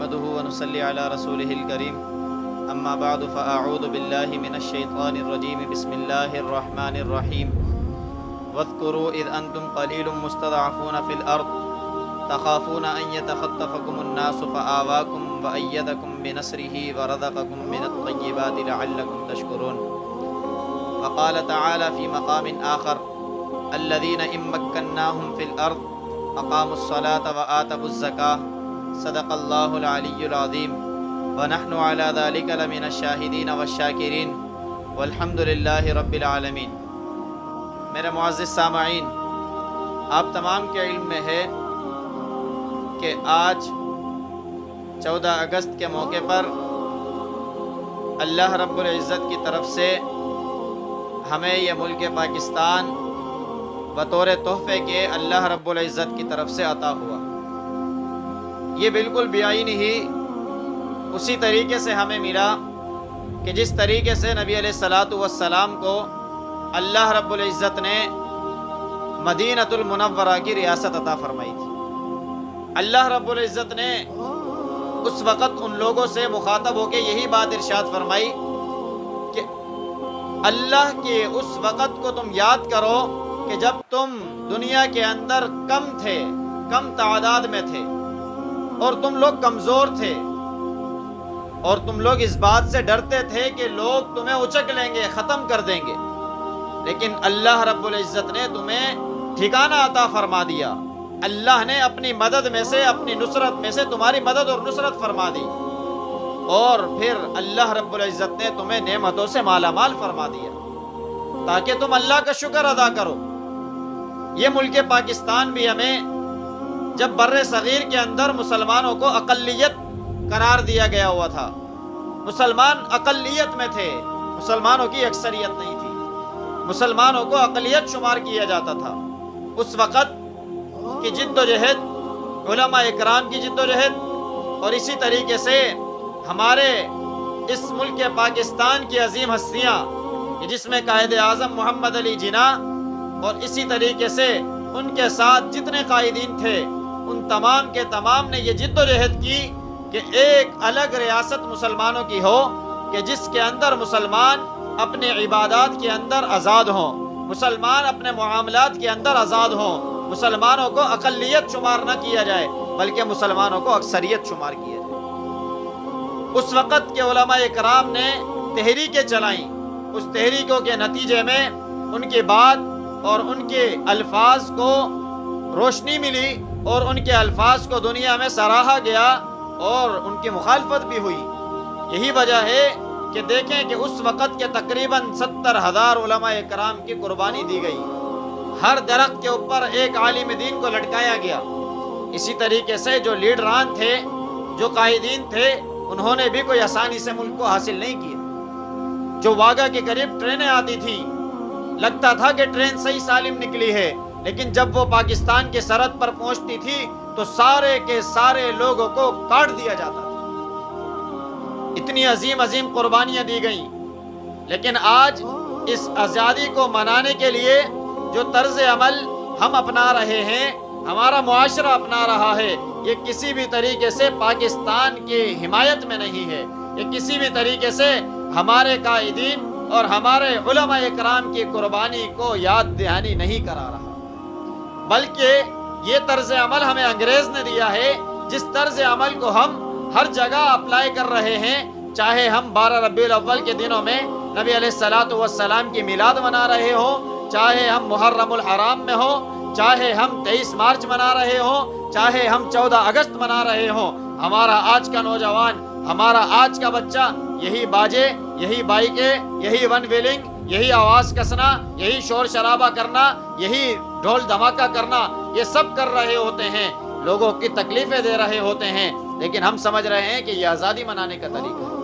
نحمده ونصلي على رسوله الكريم أما بعد فأعوذ بالله من الشيطان الرجيم بسم الله الرحمن الرحيم واذكروا إذ أنتم قليل مستضعفون في الأرض تخافون أن يتخطفكم الناس فآواكم وأيدكم بنصره ورزقكم من الطيبات لعلكم تشكرون وقال تعالى في مقام آخر الذين إن مكناهم في الأرض أقاموا الصلاة وآتوا الزكاة صدق الله العلي العظيم ونحن على ذلك لمن الشاهدين والشاکرین والحمد للہ رب العالمین۔ میرے معزز سامعین، آپ تمام کے علم میں ہے کہ آج 14 اگست کے موقع پر اللہ رب العزت کی طرف سے ہمیں یہ ملک پاکستان بطور تحفے کے اللہ رب العزت کی طرف سے عطا ہوا۔ یہ بالکل بیعینی ہی اسی طریقے سے ہمیں ملا کہ جس طریقے سے نبی علیہ الصلاۃ والسلام کو اللہ رب العزت نے مدینۃ المنورہ کی ریاست عطا فرمائی تھی۔ اللہ رب العزت نے اس وقت ان لوگوں سے مخاطب ہو کے یہی بات ارشاد فرمائی کہ اللہ کے اس وقت کو تم یاد کرو کہ جب تم دنیا کے اندر کم تھے، کم تعداد میں تھے اور تم لوگ کمزور تھے اور تم لوگ اس بات سے ڈرتے تھے کہ لوگ تمہیں اچک لیں گے، ختم کر دیں گے، لیکن اللہ رب العزت نے تمہیں ٹھکانہ عطا فرما دیا۔ اللہ نے اپنی مدد میں سے، اپنی نصرت میں سے تمہاری مدد اور نصرت فرما دی، اور پھر اللہ رب العزت نے تمہیں نعمتوں سے مالا مال فرما دیا تاکہ تم اللہ کا شکر ادا کرو۔ یہ ملک پاکستان بھی ہمیں جب بر صغیر کے اندر مسلمانوں کو اقلیت قرار دیا گیا ہوا تھا، مسلمان اقلیت میں تھے، مسلمانوں کی اکثریت نہیں تھی، مسلمانوں کو اقلیت شمار کیا جاتا تھا، اس وقت کی جد و جہد، علماء اکرام کی جد و جہد، اور اسی طریقے سے ہمارے اس ملک پاکستان کی عظیم ہستیاں جس میں قائد اعظم محمد علی جناح اور اسی طریقے سے ان کے ساتھ جتنے قائدین تھے، ان تمام کے تمام نے یہ جد و جہد کی کہ ایک الگ ریاست مسلمانوں کی ہو کہ جس کے اندر مسلمان اپنے عبادات کے اندر آزاد ہوں، مسلمان اپنے معاملات کے اندر آزاد ہوں، مسلمانوں کو اقلیت شمار نہ کیا جائے بلکہ مسلمانوں کو اکثریت شمار کیا جائے۔ اس وقت کے علماء اکرام نے تحریکیں چلائیں، اس تحریکوں کے نتیجے میں ان کی بات اور ان کے الفاظ کو روشنی ملی اور ان کے الفاظ کو دنیا میں سراہا گیا اور ان کی مخالفت بھی ہوئی۔ یہی وجہ ہے کہ دیکھیں کہ اس وقت کے تقریباً 70,000 علماء کرام کی قربانی دی گئی، ہر درخت کے اوپر ایک عالم دین کو لٹکایا گیا۔ اسی طریقے سے جو لیڈران تھے، جو قائدین تھے، انہوں نے بھی کوئی آسانی سے ملک کو حاصل نہیں کیا۔ جو واگا کے قریب ٹرینیں آتی تھی، لگتا تھا کہ ٹرین صحیح سالم نکلی ہے، لیکن جب وہ پاکستان کی سرحد پر پہنچتی تھی تو سارے کے سارے لوگوں کو کاٹ دیا جاتا تھا۔ اتنی عظیم عظیم قربانیاں دی گئیں، لیکن آج اس آزادی کو منانے کے لیے جو طرز عمل ہم اپنا رہے ہیں، ہمارا معاشرہ اپنا رہا ہے، یہ کسی بھی طریقے سے پاکستان کی حمایت میں نہیں ہے، یہ کسی بھی طریقے سے ہمارے قائدین اور ہمارے علماء اکرام کی قربانی کو یاد دہانی نہیں کرا رہا، بلکہ یہ طرز عمل ہمیں انگریز نے دیا ہے، جس طرز عمل کو ہم ہر جگہ اپلائی کر رہے ہیں، چاہے ہم 12 ربیع الاول کے دنوں میں نبی علیہ الصلاۃ والسلام کی میلاد منا رہے ہوں، چاہے ہم محرم الحرام میں ہوں، چاہے ہم 23 مارچ منا رہے ہوں، چاہے ہم 14 اگست منا رہے ہوں، ہمارا آج کا نوجوان، ہمارا آج کا بچہ یہی باجے، یہی بائکیں، یہی ون ویلنگ، یہی آواز کسنا، یہی شور شرابہ کرنا، یہی ڈھول دھماکہ کرنا، یہ سب کر رہے ہوتے ہیں، لوگوں کی تکلیفیں دے رہے ہوتے ہیں، لیکن ہم سمجھ رہے ہیں کہ یہ آزادی منانے کا طریقہ ہے۔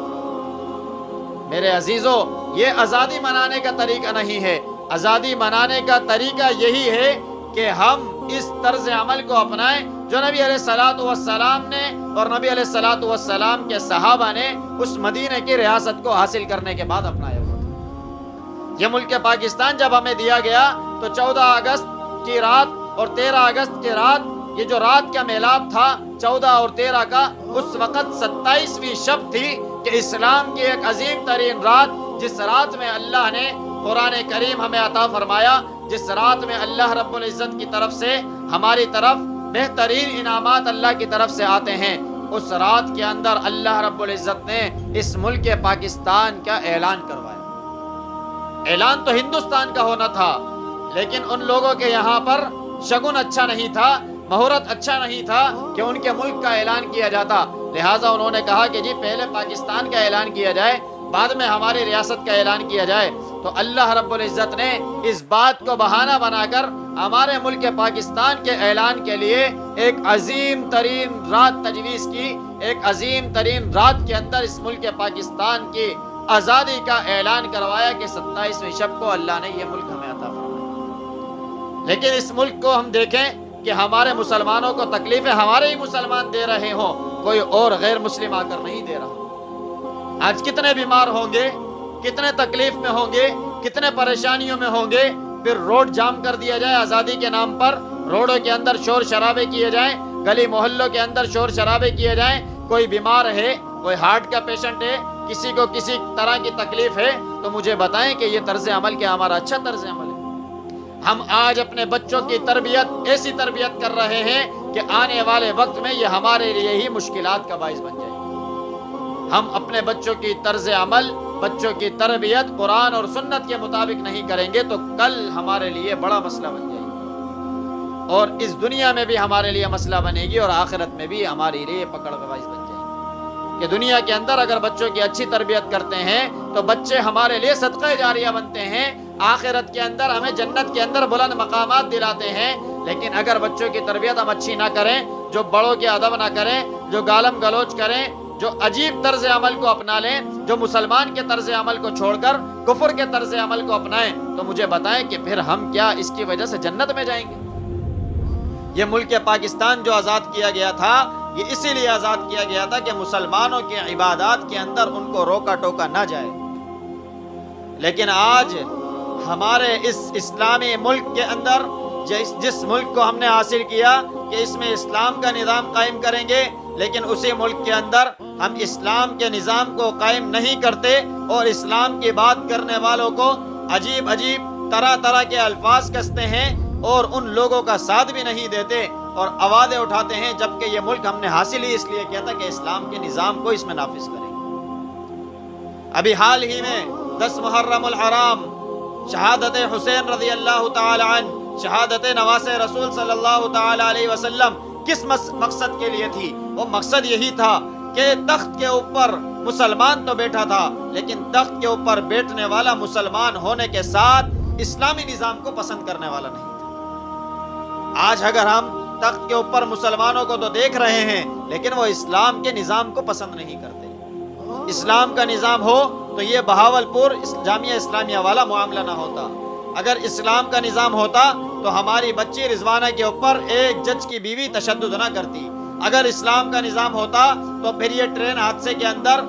میرے عزیزو، یہ آزادی منانے کا طریقہ نہیں ہے۔ آزادی منانے کا طریقہ یہی ہے کہ ہم اس طرز عمل کو اپنائیں جو نبی علیہ الصلاۃ والسلام نے اور نبی علیہ الصلاۃ والسلام کے صحابہ نے اس مدینہ کی ریاست کو حاصل کرنے کے بعد اپنایا ہوا تھا۔ یہ ملک پاکستان جب ہمیں دیا گیا تو 14 اگست کی رات اور 13 اگست کی رات یہ جو رات کا میلاد تھا 14 اور 13 کا، اس وقت 27ویں شب تھی کہ اسلام کی ایک عظیم ترین رات، جس رات میں اللہ نے قرآن کریم ہمیں عطا فرمایا، جس رات میں اللہ رب العزت کی طرف سے ہماری طرف بہترین انعامات اللہ کی طرف سے آتے ہیں، اس رات کے اندر اللہ رب العزت نے اس ملک پاکستان کا اعلان کروایا۔ اعلان تو ہندوستان کا ہونا تھا، لیکن ان لوگوں کے یہاں پر شگن اچھا نہیں تھا، مہورت اچھا نہیں تھا کہ ان کے ملک کا اعلان کیا جاتا، لہٰذا انہوں نے کہا کہ جی پہلے پاکستان کا اعلان کیا جائے، بعد میں ہماری ریاست کا اعلان کیا جائے۔ تو اللہ رب العزت نے اس بات کو بہانہ بنا کر ہمارے ملک پاکستان کے اعلان کے لیے ایک عظیم ترین رات تجویز کی، ایک عظیم ترین رات کے اندر اس ملک پاکستان کی آزادی کا اعلان کروایا کہ 27ویں شب کو اللہ نے یہ ملک ہمیں عطا فرمایا۔ لیکن اس ملک کو ہم دیکھیں کہ ہمارے مسلمانوں کو تکلیفیں ہمارے ہی مسلمان دے رہے ہوں، کوئی اور غیر مسلم آ کر نہیں دے رہا۔ آج کتنے بیمار ہوں گے، کتنے تکلیف میں ہوں گے، کتنے پریشانیوں میں ہوں گے، پھر روڈ جام کر دیا جائے آزادی کے نام پر، روڈوں کے اندر شور شرابے کیے جائیں، گلی محلوں کے اندر شور شرابے کیے جائیں، کوئی بیمار ہے، کوئی ہارٹ کا پیشنٹ ہے، کسی کو کسی طرح کی تکلیف ہے، تو مجھے بتائیں کہ یہ طرز عمل کیا ہمارا اچھا طرز عمل ہے؟ ہم آج اپنے بچوں کی تربیت ایسی تربیت کر رہے ہیں کہ آنے والے وقت میں یہ ہمارے لیے ہی مشکلات کا باعث بن جائے۔ ہم اپنے بچوں کی طرز عمل، بچوں کی تربیت قرآن اور سنت کے مطابق نہیں کریں گے تو کل ہمارے لیے بڑا مسئلہ بن جائے گی، اور اس دنیا میں بھی ہمارے لیے مسئلہ بنے گی، اور آخرت میں بھی ہمارے لیے پکڑ کا باعث بن جائے گی کہ دنیا کے اندر اگر بچوں کی اچھی تربیت کرتے ہیں تو بچے ہمارے لیے صدقہ جاریہ بنتے ہیں، آخرت کے اندر ہمیں جنت کے اندر بلند مقامات دلاتے ہیں۔ لیکن اگر بچوں کی تربیت ہم اچھی نہ کریں، جو بڑوں کے ادب نہ کریں، جو گالم گلوچ کریں، جو عجیب طرز عمل کو اپنا لیں، جو مسلمان کے طرز عمل کو چھوڑ کر کفر کے طرز عمل کو اپنائیں، تو مجھے بتائیں کہ پھر ہم کیا اس کی وجہ سے جنت میں جائیں گے؟ یہ ملک پاکستان جو آزاد کیا گیا تھا، یہ اسی لیے آزاد کیا گیا تھا کہ مسلمانوں کے عبادات کے اندر ان کو روکا ٹوکا نہ جائے۔ لیکن آج ہمارے اس اسلامی ملک کے اندر جس ملک کو ہم نے حاصل کیا کہ اس میں اسلام کا نظام قائم کریں گے، لیکن اسی ملک کے اندر ہم اسلام کے نظام کو قائم نہیں کرتے، اور اسلام کی بات کرنے والوں کو عجیب عجیب طرح طرح کے الفاظ کستے ہیں، اور ان لوگوں کا ساتھ بھی نہیں دیتے اور آوازیں اٹھاتے ہیں، جبکہ یہ ملک ہم نے حاصل ہی اس لیے کیا تھا کہ اسلام کے نظام کو اس میں نافذ کریں۔ ابھی حال ہی میں 10 محرم الحرام شہادت حسین رضی اللہ تعالی عنہ، شہادت نواز رسول صلی اللہ تعالی علیہ وسلم کس مقصد کے لیے تھی؟ وہ مقصد یہی تھا کہ تخت کے اوپر مسلمان تو بیٹھا تھا، لیکن تخت کے اوپر بیٹھنے والا مسلمان ہونے کے ساتھ اسلامی نظام کو پسند کرنے والا نہیں تھا۔ آج اگر ہم تخت کے اوپر مسلمانوں کو تو دیکھ رہے ہیں، لیکن وہ اسلام کے نظام کو پسند نہیں کرتے۔ اسلام کا نظام ہو تو یہ بہاولپور جامعہ اسلامیہ والا معاملہ نہ ہوتا۔ اگر اسلام کا نظام ہوتا تو ہماری بچی رضوانہ کے اوپر ایک جج کی بیوی تشدد نہ کرتی۔ اگر اسلام کا نظام ہوتا تو پھر یہ ٹرین حادثے کے اندر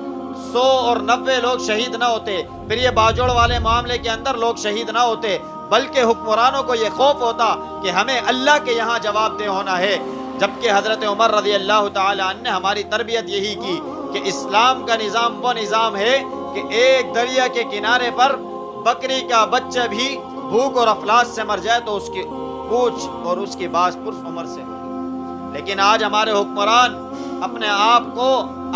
100 اور 90 لوگ شہید نہ ہوتے، پھر یہ باجوڑ والے معاملے کے اندر لوگ شہید نہ ہوتے، بلکہ حکمرانوں کو یہ خوف ہوتا کہ ہمیں اللہ کے یہاں جواب دہ ہونا ہے۔ جبکہ حضرت عمر رضی اللہ تعالی عنہ نے ہماری تربیت یہی کی کہ اسلام کا نظام وہ نظام ہے کہ ایک دریا کے کنارے پر بکری کا بچہ بھی بھوک اور افلاس سے مر جائے تو اس کی پوچھ اور اس کی باز پرس عمر سے ہوگی۔ لیکن آج ہمارے حکمران اپنے آپ کو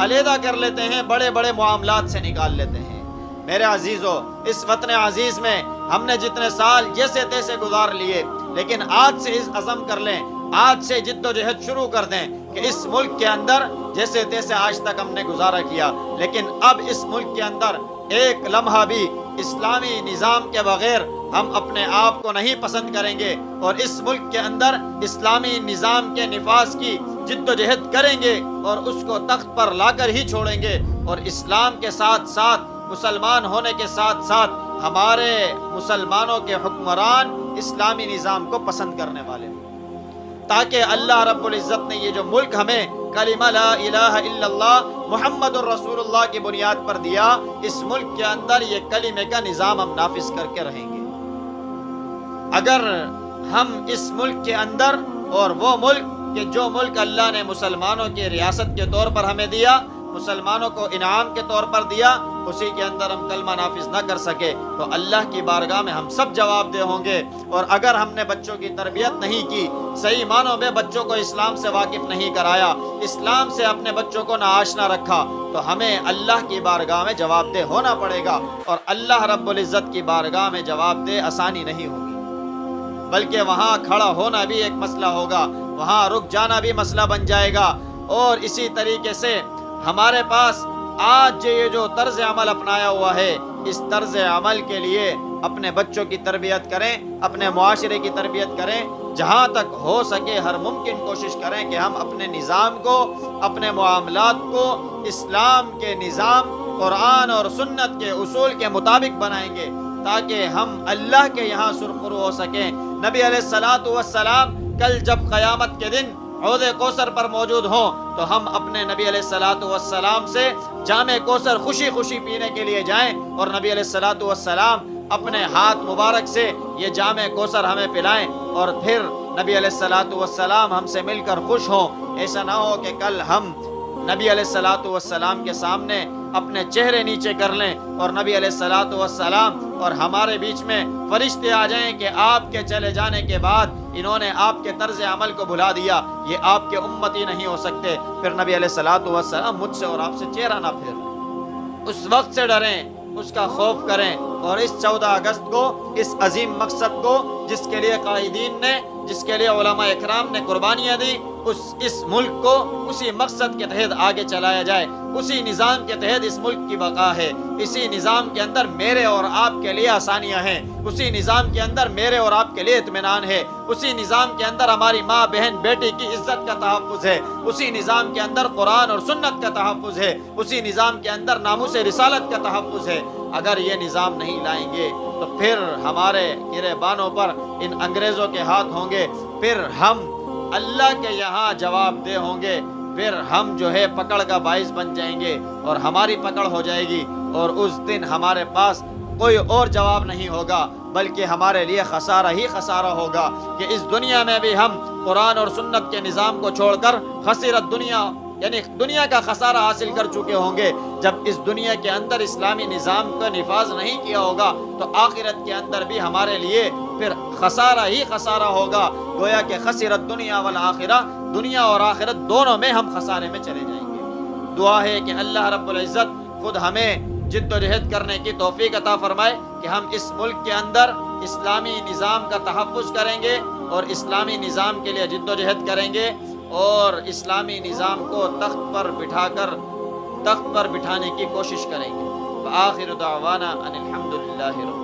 علیحدہ کر لیتے ہیں، بڑے بڑے معاملات سے نکال لیتے ہیں۔ میرے عزیزو، اس وطن عزیز میں ہم نے جتنے سال جیسے تیسے گزار لیے، لیکن آج سے اس عزم کر لیں، آج سے جد و جہد شروع کر دیں کہ اس ملک کے اندر جیسے تیسے آج تک ہم نے گزارا کیا، لیکن اب اس ملک کے اندر ایک لمحہ بھی اسلامی نظام کے بغیر ہم اپنے آپ کو نہیں پسند کریں گے، اور اس ملک کے اندر اسلامی نظام کے نفاذ کی جد و جہد کریں گے، اور اس کو تخت پر لا کر ہی چھوڑیں گے، اور اسلام کے ساتھ ساتھ مسلمان ہونے کے ساتھ ساتھ ہمارے مسلمانوں کے حکمران اسلامی نظام کو پسند کرنے والے ہوں، تاکہ اللہ رب العزت نے یہ جو ملک ہمیں کلمہ لا الہ الا اللہ محمد الرسول اللہ کی بنیاد پر دیا، اس ملک کے اندر یہ کلمے کا نظام ہم نافذ کر کے رہیں گے۔ اگر ہم اس ملک کے اندر اور وہ ملک کہ جو ملک اللہ نے مسلمانوں کی ریاست کے طور پر ہمیں دیا، مسلمانوں کو انعام کے طور پر دیا، اسی کے اندر ہم کلمہ نافذ نہ کر سکے تو اللہ کی بارگاہ میں ہم سب جواب دہ ہوں گے۔ اور اگر ہم نے بچوں کی تربیت نہیں کی، صحیح معنوں میں بچوں کو اسلام سے واقف نہیں کرایا، اسلام سے اپنے بچوں کو ناآشنا رکھا، تو ہمیں اللہ کی بارگاہ میں جواب دہ ہونا پڑے گا۔ اور اللہ رب العزت کی بارگاہ میں جواب دہ آسانی نہیں ہوگی، بلکہ وہاں کھڑا ہونا بھی ایک مسئلہ ہوگا، وہاں رک جانا بھی مسئلہ بن جائے گا۔ اور اسی طریقے سے ہمارے پاس آج یہ جو طرز عمل اپنایا ہوا ہے، اس طرز عمل کے لیے اپنے بچوں کی تربیت کریں، اپنے معاشرے کی تربیت کریں، جہاں تک ہو سکے ہر ممکن کوشش کریں کہ ہم اپنے نظام کو، اپنے معاملات کو اسلام کے نظام، قرآن اور سنت کے اصول کے مطابق بنائیں گے، تاکہ ہم اللہ کے یہاں سرخرو ہو سکیں۔ نبی علیہ الصلاۃ والسلام کل جب قیامت کے دن حوض کوثر پر موجود ہوں تو ہم اپنے نبی علیہ الصلاۃ والسلام سے جام کوثر خوشی خوشی پینے کے لیے جائیں، اور نبی علیہ الصلاۃ والسلام اپنے ہاتھ مبارک سے یہ جام کوثر ہمیں پلائیں، اور پھر نبی علیہ الصلاۃ والسلام ہم سے مل کر خوش ہوں۔ ایسا نہ ہو کہ کل ہم نبی علیہ الصلاۃ والسلام کے سامنے اپنے چہرے نیچے کر لیں اور نبی علیہ الصلاۃ والسلام اور ہمارے بیچ میں فرشتے آ جائیں کہ آپ کے چلے جانے کے بعد انہوں نے آپ کے طرز عمل کو بھلا دیا، یہ آپ کے امتی نہیں ہو سکتے۔ پھر نبی علیہ الصلاۃ والسلام مجھ سے اور آپ سے چہرہ نہ پھیر لیں۔ اس وقت سے ڈریں، اس کا خوف کریں، اور اس 14 اگست کو، اس عظیم مقصد کو جس کے لیے قائدین نے، جس کے لیے علماء اکرام نے قربانیاں دی، اس ملک کو اسی مقصد کے تحت آگے چلایا جائے۔ اسی نظام کے تحت اس ملک کی بقا ہے، اسی نظام کے اندر میرے اور آپ کے لیے آسانیاں ہیں، اسی نظام کے اندر میرے اور آپ کے لیے اطمینان ہے، اسی نظام کے اندر ہماری ماں بہن بیٹی کی عزت کا تحفظ ہے، اسی نظام کے اندر قرآن اور سنت کا تحفظ ہے، اسی نظام کے اندر ناموس رسالت کا تحفظ ہے۔ اگر یہ نظام نہیں لائیں گے تو پھر ہمارے گریبانوں پر ان انگریزوں کے ہاتھ ہوں گے، پھر ہم اللہ کے یہاں جواب دہ ہوں گے، پھر ہم جو ہے پکڑ کا باعث بن جائیں گے اور ہماری پکڑ ہو جائے گی، اور اس دن ہمارے پاس کوئی اور جواب نہیں ہوگا، بلکہ ہمارے لیے خسارہ ہی خسارہ ہوگا کہ اس دنیا میں بھی ہم قرآن اور سنت کے نظام کو چھوڑ کر خسرت دنیا، یعنی دنیا کا خسارہ حاصل کر چکے ہوں گے۔ جب اس دنیا کے اندر اسلامی نظام کا نفاذ نہیں کیا ہوگا تو آخرت کے اندر بھی ہمارے لیے پھر خسارہ ہی خسارہ ہوگا، گویا کہ خسرت دنیا والآخرہ، دنیا اور آخرت دونوں میں ہم خسارے میں چلے جائیں گے۔ دعا ہے کہ اللہ رب العزت خود ہمیں جد و جہد کرنے کی توفیق عطا فرمائے کہ ہم اس ملک کے اندر اسلامی نظام کا تحفظ کریں گے اور اسلامی نظام کے لیے جد و جہد کریں گے، اور اسلامی نظام کو تخت پر بٹھانے کی کوشش کریں گے۔ وآخر دعوانا ان الحمدللہ رب